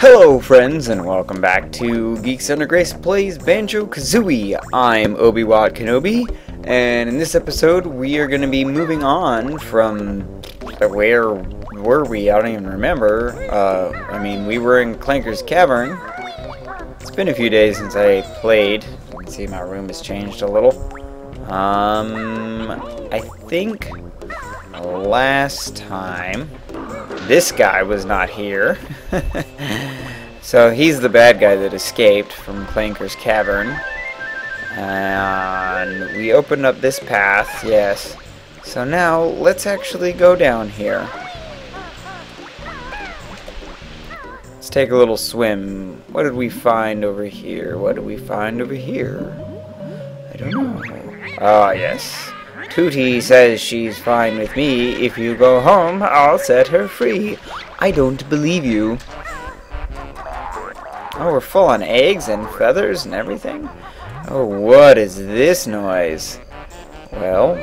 Hello friends, and welcome back to Geeks Under Grace Plays Banjo-Kazooie. I'm Obi-Wan Kenobi, and in this episode we are going to be moving on from... where were we? I don't even remember. We were in Clanker's Cavern. It's been a few days since I played. You can see my room has changed a little. I think last time this guy was not here. So he's the bad guy that escaped from Clanker's Cavern. And we opened up this path, yes. So now let's actually go down here. Let's take a little swim. What did we find over here? What did we find over here? I don't know. Ah, yes. Tootie says she's fine with me. If you go home, I'll set her free. I don't believe you. Oh, we're full on eggs and feathers and everything? Oh, what is this noise? Well,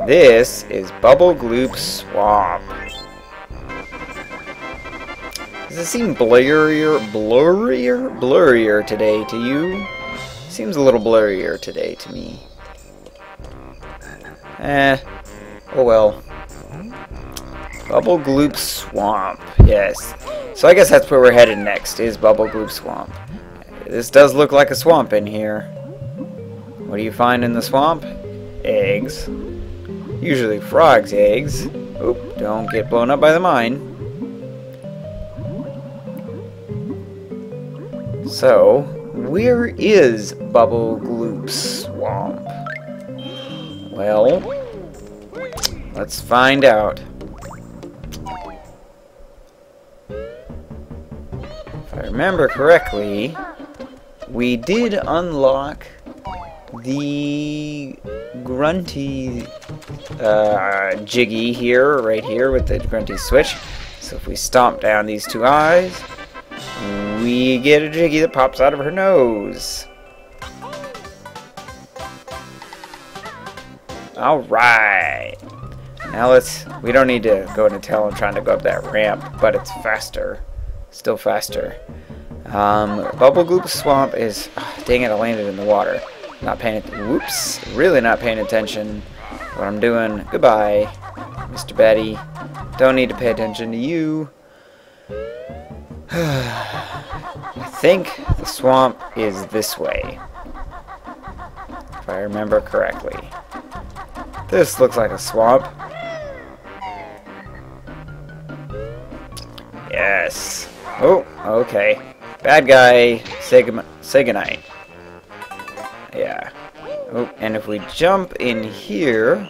this is Bubble Gloop Swamp. Does it seem blurrier today to you? Seems a little blurrier today to me. Oh well. Bubble Gloop Swamp, yes. So I guess that's where we're headed next, is Bubble Gloop Swamp. This does look like a swamp in here. What do you find in the swamp? Eggs. Usually frogs' eggs. Oop, don't get blown up by the mine. So, where is Bubble Gloop Swamp? Well, let's find out. If I remember correctly, we did unlock the grunty Jiggy here, right here, with the grunty switch. So if we stomp down these two eyes, we get a Jiggy that pops out of her nose. Alright. Now we don't need to go into town trying to go up that ramp, but it's faster. Still faster. Bubble Gloop Swamp is... Oh, dang it, I landed in the water. Not paying attention. Whoops. Really not paying attention to what I'm doing. Goodbye, Mr. Batty. Don't need to pay attention to you. I think the swamp is this way, if I remember correctly. This looks like a swamp. Yes. Oh, okay. Bad guy, say goodnight. Yeah. Oh, and if we jump in here,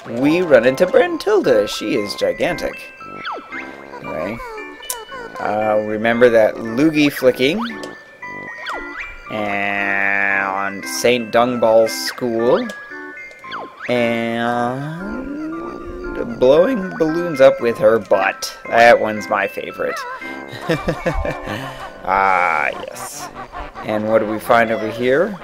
we run into Brentilda. She is gigantic. Anyway. Remember that loogie flicking. And St. Dungball's School. And blowing balloons up with her butt. That one's my favorite. Ah, yes. And what do we find over here?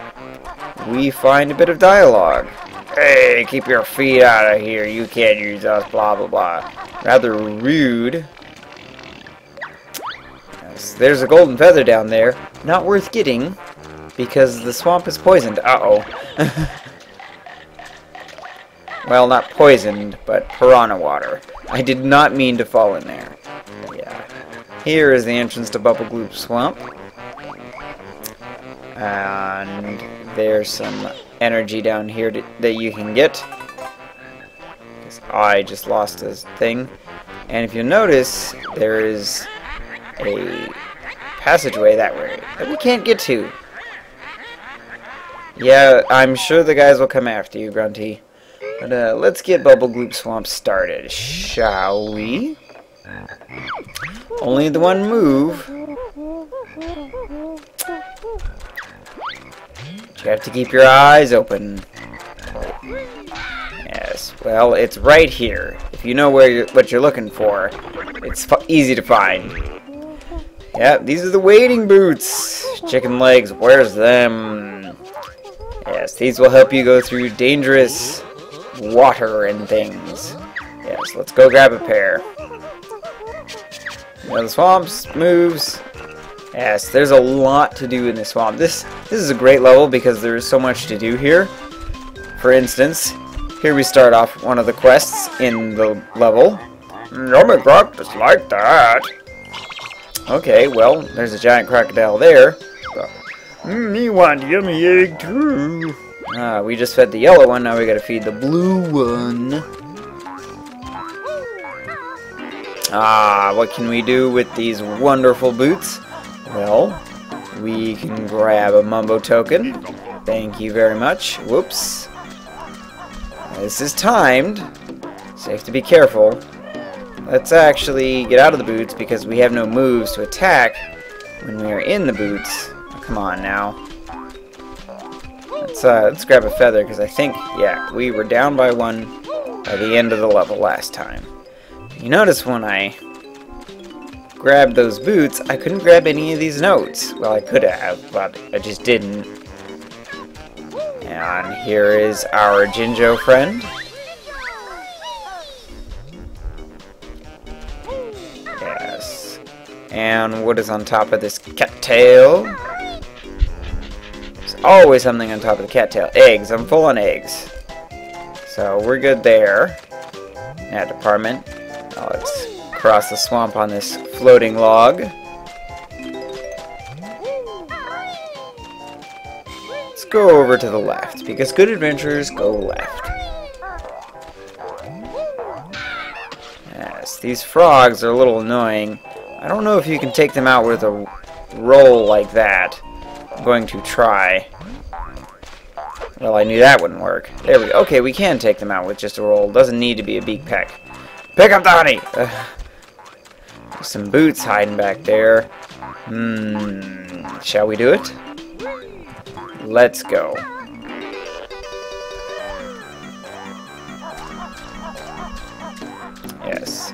We find a bit of dialogue. Hey, keep your feet out of here. You can't use us, blah, blah, blah. Rather rude. Yes, there's a golden feather down there. Not worth getting, because the swamp is poisoned. Uh-oh. Well, not poisoned, but piranha water. I did not mean to fall in there. Yeah. Here is the entrance to Bubble Gloop Swamp. And there's some energy down here that you can get. I just lost this thing. And if you notice, there is a passageway that way that we can't get to. Yeah, I'm sure the guys will come after you, Grunty. But let's get Bubble Gloop Swamp started, shall we? Only the one move. You have to keep your eyes open. Yes, well, it's right here. If you know what you're looking for, it's easy to find. Yep, these are the wading boots. Chicken legs, where's them? Yes, these will help you go through dangerous water and things. Yes, let's go grab a pair. The swamps moves. Yes, there's a lot to do in the swamp. This is a great level because there is so much to do here. For instance, here we start off one of the quests in the level. Yummy breakfast like that. Okay, well, there's a giant crocodile there. Me want yummy egg too. We just fed the yellow one, now we gotta feed the blue one. What can we do with these wonderful boots? Well, we can grab a Mumbo token. Thank you very much. Whoops. This is timed, so you have to be careful. Let's actually get out of the boots because we have no moves to attack when we are in the boots. Come on now. Let's grab a feather because I think, yeah, we were down by one by the end of the level last time. You notice when I grabbed those boots, I couldn't grab any of these notes. Well, I could have, but I just didn't. And here is our Jinjo friend. Yes. And what is on top of this cattail? There's always something on top of the cattail. Eggs. I'm full on eggs. So we're good there. That department. Now let's cross the swamp on this floating log. Let's go over to the left, because good adventurers go left. Yes, these frogs are a little annoying. I don't know if you can take them out with a roll like that. I'm going to try. Well, I knew that wouldn't work. There we go. Okay, we can take them out with just a roll. Doesn't need to be a beak peck. Pick up the honey! There's some boots hiding back there. Shall we do it? Let's go. Yes.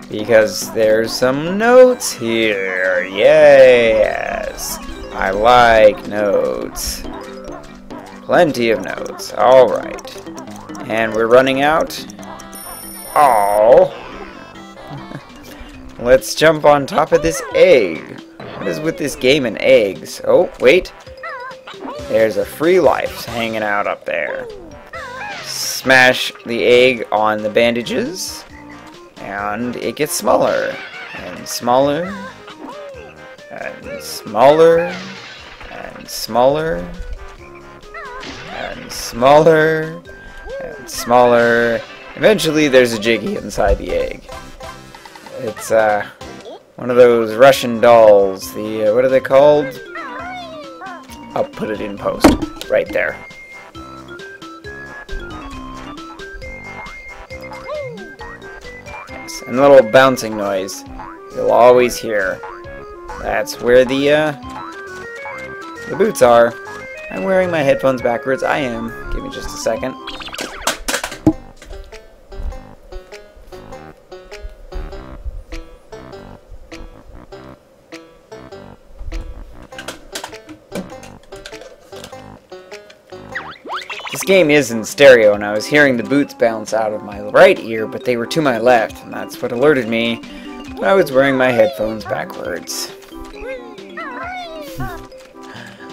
Because there's some notes here. Yes. I like notes. Plenty of notes. Alright. And we're running out. Oh. Let's jump on top of this egg. What is with this game and eggs? Oh, wait. There's a free life hanging out up there. Smash the egg on the bandages. And it gets smaller. And smaller. And smaller. And smaller. And smaller. And smaller. Eventually there's a Jiggy inside the egg. It's one of those Russian dolls. The what are they called? I'll put it in post. Right there. Yes, and a little bouncing noise you'll always hear. That's where the boots are. I'm wearing my headphones backwards. I am. Give me just a second. This game is in stereo, and I was hearing the boots bounce out of my right ear, but they were to my left, and that's what alerted me when I was wearing my headphones backwards.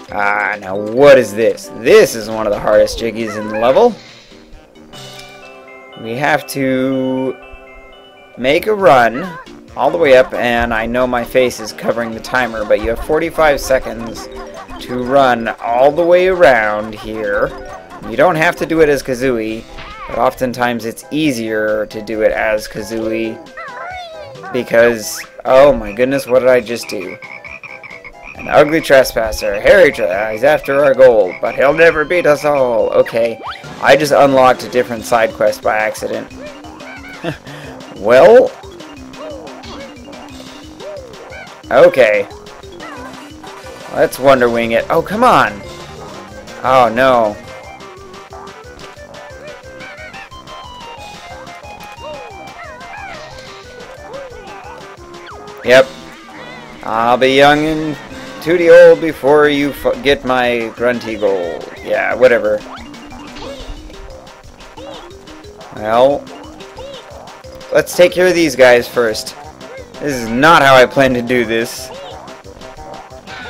Now what is this? This is one of the hardest Jiggies in the level. We have to make a run all the way up, and I know my face is covering the timer, but you have 45 seconds to run all the way around here. You don't have to do it as Kazooie, but oftentimes it's easier to do it as Kazooie because, oh my goodness, what did I just do? An ugly trespasser. Harry tries after our gold, but he'll never beat us all. Okay, I just unlocked a different side quest by accident. Well, okay. Let's Wonder Wing it. Oh, come on. Oh, no. Yep. I'll be young and tooty old before you get my grunty gold. Yeah, whatever. Well, let's take care of these guys first. This is not how I plan to do this.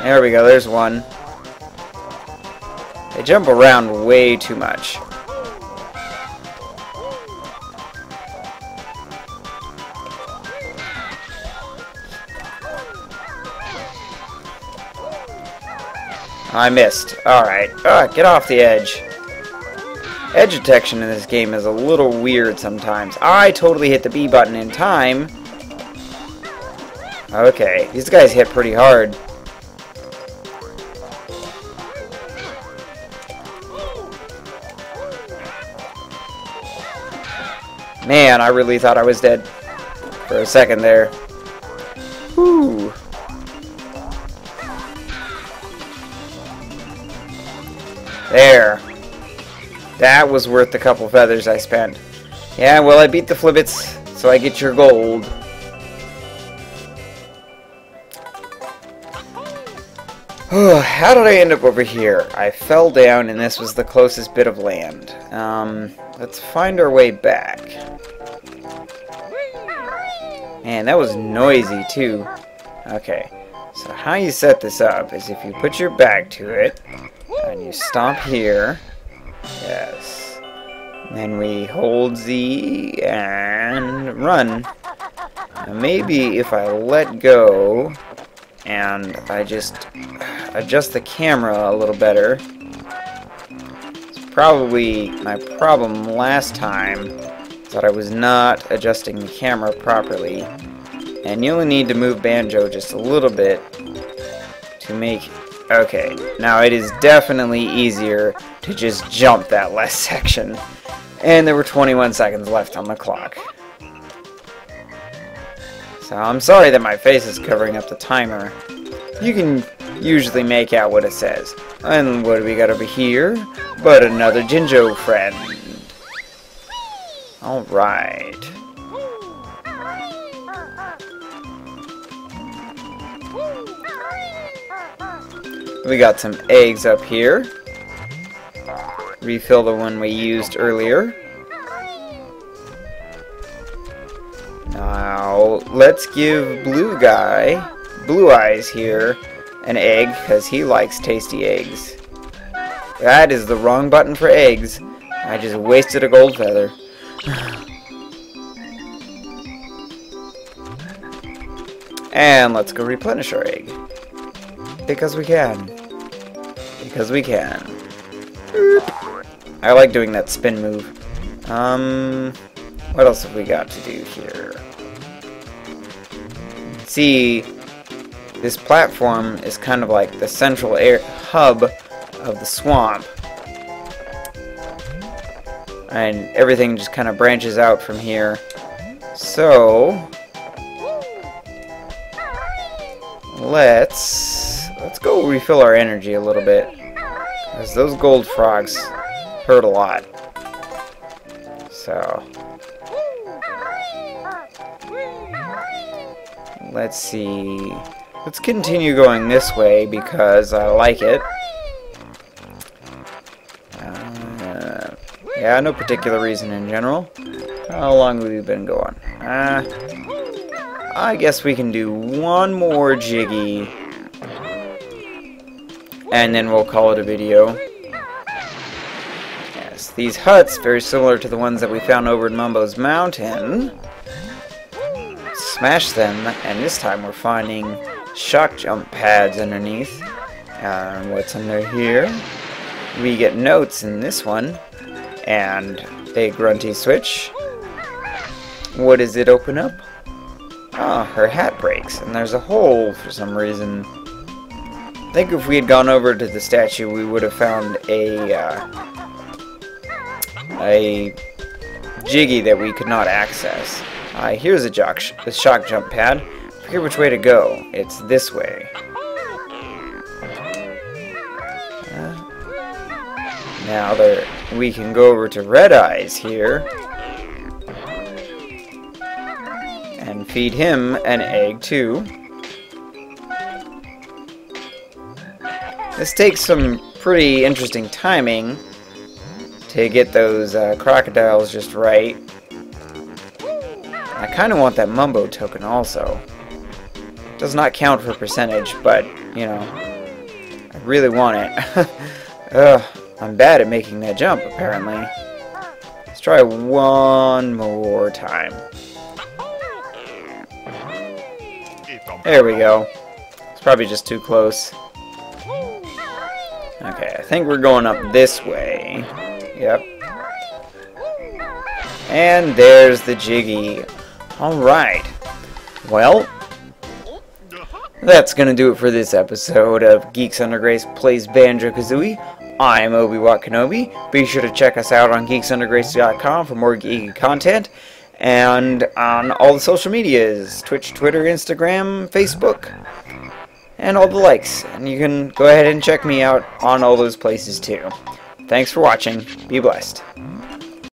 There we go, there's one. They jump around way too much. I missed. Alright. Get off the edge. Edge detection in this game is a little weird sometimes. I totally hit the B button in time. Okay, these guys hit pretty hard. Man, I really thought I was dead for a second there. Whew. There. That was worth the couple feathers I spent. Yeah, well, I beat the Flibbits, so I get your gold. How did I end up over here? I fell down, and this was the closest bit of land. Let's find our way back. Man, that was noisy, too. Okay, so how you set this up is if you put your back to it, and you stop here. Yes. And then we hold Z and run. Now maybe if I let go and I just adjust the camera a little better. It's probably my problem last time that I was not adjusting the camera properly. And you only need to move Banjo just a little bit to make... Okay, now it is definitely easier to just jump that last section. And there were 21 seconds left on the clock. So I'm sorry that my face is covering up the timer. You can usually make out what it says. And what do we got over here? But another Jinjo friend. Alright. We got some eggs up here. Refill the one we used earlier. Now, let's give Blue Eyes here, an egg, because he likes tasty eggs. That is the wrong button for eggs. I just wasted a gold feather. And let's go replenish our egg. Because we can. Because we can. I like doing that spin move. What else have we got to do here? See, this platform is kind of like the central hub of the swamp. And everything just kind of branches out from here. So, let's go refill our energy a little bit. Because those gold frogs hurt a lot. So, let's see. Let's continue going this way because I like it. Yeah, no particular reason in general. How long have we been going? I guess we can do one more Jiggy. And then we'll call it a video. Yes, these huts, very similar to the ones that we found over in Mumbo's Mountain. Smash them, and this time we're finding shock jump pads underneath. And what's under here? We get notes in this one. And a grunty switch. What does it open up? Oh, her hat breaks, and there's a hole for some reason. I think if we had gone over to the statue, we would have found a Jiggy that we could not access. Here's a shock jump pad. I forget which way to go. It's this way. Now we can go over to Red Eyes here and feed him an egg too. This takes some pretty interesting timing to get those crocodiles just right. I kind of want that Mumbo token also. Does not count for percentage, but, you know, I really want it. Ugh, I'm bad at making that jump, apparently. Let's try one more time. There we go. It's probably just too close. Okay, I think we're going up this way. Yep. And there's the Jiggy. Alright. Well, that's gonna do it for this episode of Geeks Under Grace Plays Banjo-Kazooie. I'm Obi-Wan Kenobi. Be sure to check us out on geeksundergrace.com for more geeky content. And on all the social medias, Twitch, Twitter, Instagram, Facebook, and all the likes. And you can go ahead and check me out on all those places too. Thanks for watching. Be blessed.